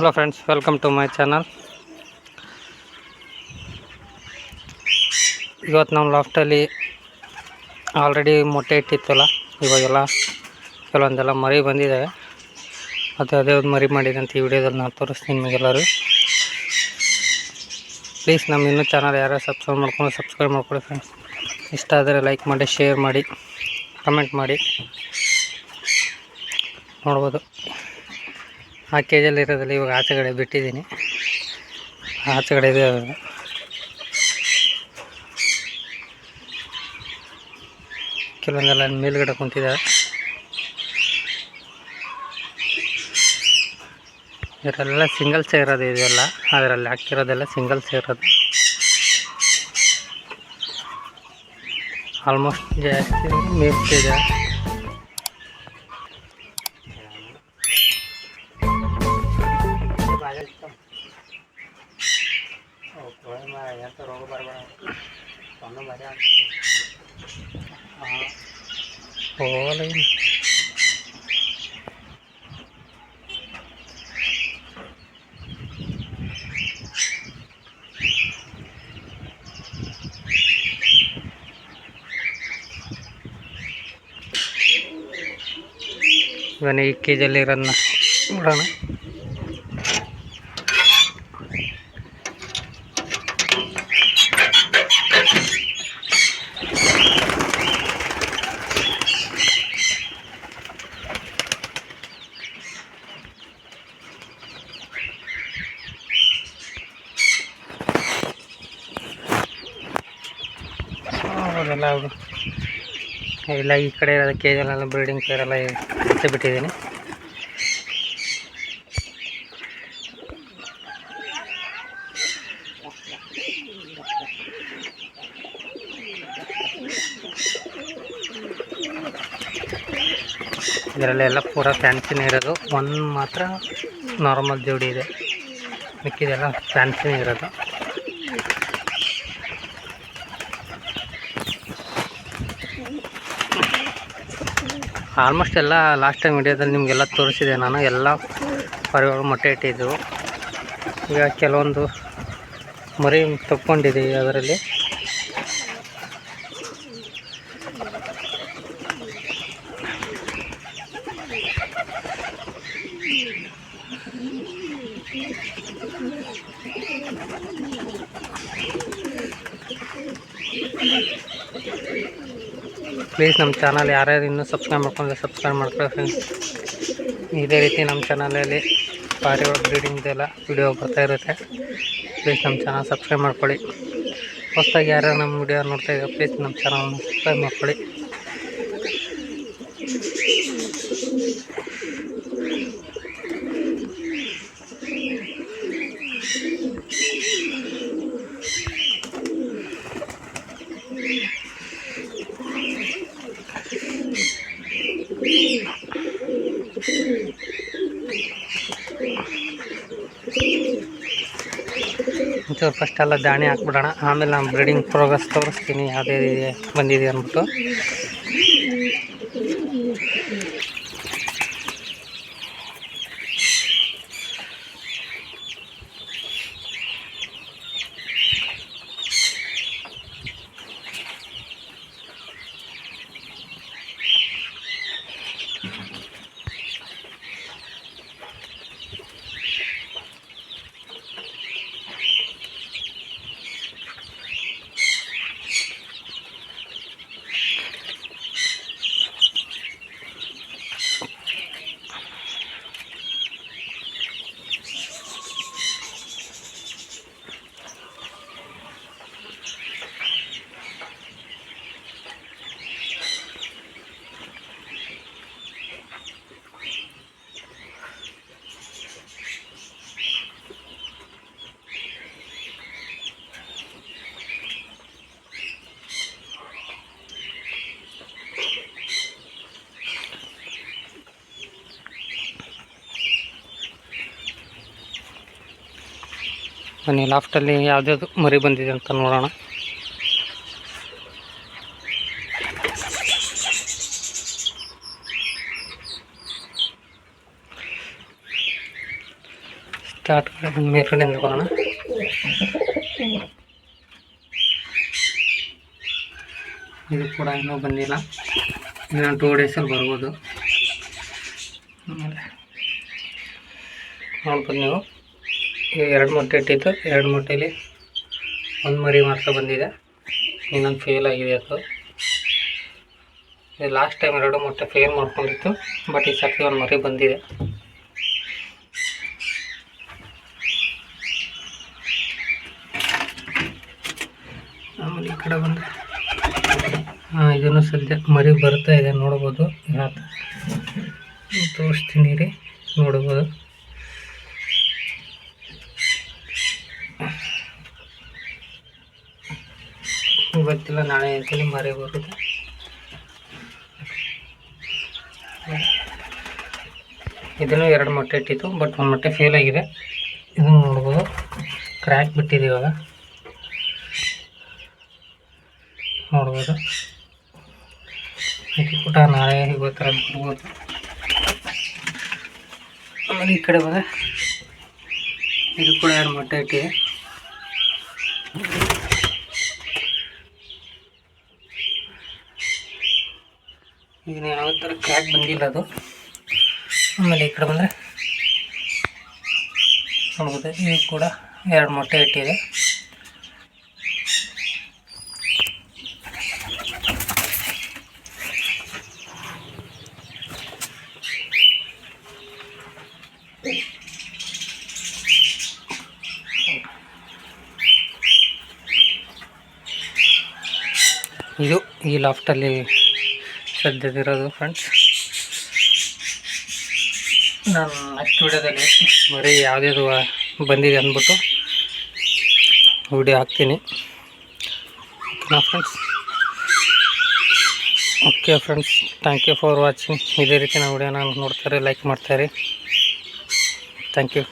Hello friends, welcome to my channel. ಇವತ್ತು ನಮ್ಮ ಲಾಫ್ಟಲ್ಲಿ already ಮೊಟ್ಟೆ ಇಟ್ಟಿತ್ತಲ್ಲ, ಇವಾಗೆಲ್ಲ ಕೆಲವೊಂದೆಲ್ಲ ಮರಿ ಬಂದಿದ್ದಾವೆ. ಅದೇ ಮರಿ ಮಾಡಿದೆ ಅಂತ ಈ ವಿಡಿಯೋದಲ್ಲಿ ನಾನು ತೋರಿಸ್ತೀನಿ ನಿಮಗೆಲ್ಲರೂ. ಪ್ಲೀಸ್ ನಮ್ಮ ಇನ್ನೂ ಚಾನಲ್ ಯಾರು ಸಬ್ಸ್ಕ್ರೈಬ್ ಮಾಡ್ಕೊಳ್ಳಿ ಫ್ರೆಂಡ್ಸ್. ಇಷ್ಟ ಆದರೆ ಲೈಕ್ ಮಾಡಿ, ಶೇರ್ ಮಾಡಿ, ಕಮೆಂಟ್ ಮಾಡಿ. ನೋಡ್ಬೋದು ಆ ಕೇಜಲ್ಲಿ ಇರೋದ್ರಲ್ಲಿ ಇವಾಗ ಆಚೆಗಡೆ ಬಿಟ್ಟಿದ್ದೀನಿ. ಆಚೆಗಡೆ ಇದೆ ಕೆಲವೊಂದೆಲ್ಲ ಮೇಲ್ಗಡೆ ಕುಂತಿದ್ದಾವೆ. ಇದರೆಲ್ಲ ಸಿಂಗಲ್ಸೇ ಇರೋದು, ಇದೆಲ್ಲ ಅದರಲ್ಲಿ ಹಾಕಿರೋದೆಲ್ಲ ಸಿಂಗಲ್ಸೇ ಇರೋದು. ಆಲ್ಮೋಸ್ಟ್ ಜಾಸ್ತಿ ಮೇಲ್ತಿದೆ. ಇವನ್ನ ಈ ಕೇಜಲ್ಲಿ ಇರೋದನ್ನ ನೋಡೋಣ. ಅದೆಲ್ಲ ಇಲ್ಲ, ಈ ಕಡೆ ಇರೋದು ಕೇಜಲ್ಲೆಲ್ಲ ಬ್ರೀಡಿಂಗ್ ಪೇರೆಲ್ಲ ಬಿಟ್ಟಿದ್ದೀನಿ. ಇದರಲ್ಲೆಲ್ಲ ಪೂರ ಫ್ಯಾನ್ಸಿನೇ ಇರೋದು. ಒಂದು ಮಾತ್ರ ನಾರ್ಮಲ್ ಜೋಡಿ ಇದೆ, ಮಿಕ್ಕಿದೆಲ್ಲ ಫ್ಯಾನ್ಸಿನೇ ಇರೋದು. ಆಲ್ಮೋಸ್ಟ್ ಎಲ್ಲ ಲಾಸ್ಟ್ ಟೈಮ್ ವಿಡಿಯೋದಲ್ಲಿ ನಿಮಗೆಲ್ಲ ತೋರಿಸಿದೆ ನಾನು. ಎಲ್ಲ ಪರಿವಾರ ಮೊಟ್ಟೆ ಇಟ್ಟಿದ್ದೆವು. ಈಗ ಕೆಲವೊಂದು ಮರಿ ತಕ್ಕೊಂಡಿದ್ದೀವಿ ಅದರಲ್ಲಿ. ಪ್ಲೀಸ್ ನಮ್ಮ ಚಾನಲ್ ಯಾರ್ಯಾರು ಇನ್ನೂ ಸಬ್ಸ್ಕ್ರೈಬ್ ಮಾಡ್ಕೊಳ್ಳಿ ಫ್ರೆಂಡ್ಸ್. ಇದೇ ರೀತಿ ನಮ್ಮ ಚಾನಲಲ್ಲಿ ಪಾರಿವಾಳ ಬ್ರೀಡಿಂಗ್ದೆಲ್ಲ ವಿಡಿಯೋ ಬರ್ತಾ ಇರುತ್ತೆ. ಪ್ಲೀಸ್ ನಮ್ಮ ಚಾನಲ್ ಸಬ್ಸ್ಕ್ರೈಬ್ ಮಾಡ್ಕೊಳ್ಳಿ. ಹೊಸದಾಗಿ ಯಾರ್ಯಾರು ನಮ್ಮ ವಿಡಿಯೋ ನೋಡ್ತಾ ಇದ್ದಾರೆ, ಪ್ಲೀಸ್ ನಮ್ಮ ಚಾನಲ್ನ ಸಬ್ಸ್ಕ್ರೈಬ್ ಮಾಡ್ಕೊಳ್ಳಿ. ಒಂಚೂರು ಫಸ್ಟ್ ಎಲ್ಲ ದಾಣಿ ಹಾಕ್ಬಿಡೋಣ, ಆಮೇಲೆ ನಾನು ಬ್ರೀಡಿಂಗ್ ಪ್ರೋಗ್ರೆಸ್ ತೋರಿಸ್ತೀನಿ ಯಾವುದೇ ಬಂದಿದೆ ಅಂದ್ಬಿಟ್ಟು. ಬನ್ನಿ ಲಾಫ್ಟಲ್ಲಿ ಯಾವುದ್ಯಾವುದು ಮರಿ ಬಂದಿದೆ ಅಂತ ನೋಡೋಣ. ಸ್ಟಾರ್ಟ್ ಮೇಲ್ಗಡೆಯಿಂದ ಬರೋಣ. ಇದು ಕೂಡ ಇನ್ನೂ ಬಂದಿಲ್ಲ, ಇನ್ನೊಂದು 2 ಡೇಸಲ್ಲಿ ಬರ್ಬೋದು. ಆಮೇಲೆ ನೋಡ್ಬೋದು ನೀವು, ಈಗ 2 ಮೊಟ್ಟೆ ಇಟ್ಟಿತ್ತು. 2 ಮೊಟ್ಟೆಯಲ್ಲಿ 1 ಮರಿ ಮಾತ್ರ ಬಂದಿದೆ, ಇನ್ನೊಂದು ಫೇಲ್ ಆಗಿದೆ. ಅದು ಲಾಸ್ಟ್ ಟೈಮ್ 2 ಮೊಟ್ಟೆ ಫೇಲ್ ಮಾಡ್ಕೊಂಡಿತ್ತು, ಬಟ್ ಈ ಸರ್ತಿ 1 ಮರಿ ಬಂದಿದೆ. ಆಮೇಲೆ ಈ ಕಡೆ ಬಂದರೆ ಇದನ್ನು ಸದ್ಯ ಮರಿ ಬರ್ತಾ ಇದೆ, ನೋಡ್ಬೋದು. ತೋರಿಸ್ತೀನಿ ರೀ, ನೋಡ್ಬೋದು. ಗೊತ್ತಿಲ್ಲ, ನಾಳೆ ಅಂತೇಳಿ ಮರಿ ಬರುತ್ತೆ. ಇದನ್ನು 2 ಮೊಟ್ಟೆ ಇಟ್ಟಿತ್ತು, ಬಟ್ 1 ಮೊಟ್ಟೆ ಫೇಲ್ ಆಗಿದೆ. ಇದನ್ನು ನೋಡ್ಬೋದು, ಕ್ರ್ಯಾಕ್ ಬಿಟ್ಟಿದೆ. ಇವಾಗ ನೋಡ್ಬೋದು, ಪುಟ ನಾಳೆ ಇವತ್ತರ ಬರ್ಬೋದು. ಆಮೇಲೆ ಈ ಕಡೆ ಬಂದರೆ ಇದು ಕೂಡ 2 ಮೊಟ್ಟೆ ಇಟ್ಟಿದೆ. ಇದನ್ನ ಯಾವ ಥರ ಕ್ರ್ಯಾಕ್ ಬಂದಿಲ್ಲ ಅದು. ಆಮೇಲೆ ಈ ಕಡೆ ಬಂದರೆ ನೋಡ್ಬೋದು, ಇದು ಕೂಡ 2 ಮೊಟ್ಟೆ ಇಟ್ಟಿದೆ. ಇದು ಈ ಲಾಫ್ಟಲ್ಲಿ ಸದ್ಯದಿರೋದು ಫ್ರೆಂಡ್ಸ್. ನಾನು ನೆಕ್ಸ್ಟ್ ವಿಡಿಯೋದಲ್ಲಿ ಮರಿ ಯಾವುದ್ಯಾವುದು ಬಂದಿದೆ ಅಂದ್ಬಿಟ್ಟು ವಿಡಿಯೋ ಹಾಕ್ತೀನಿ. ಓಕೆನಾ friends? Okay friends, thank you for watching. ಇದೇ ರೀತಿ ನಾವು ವಿಡಿಯೋನ ನೋಡ್ತಾರೆ, ಲೈಕ್ ಮಾಡ್ತಾರೆ. Thank you.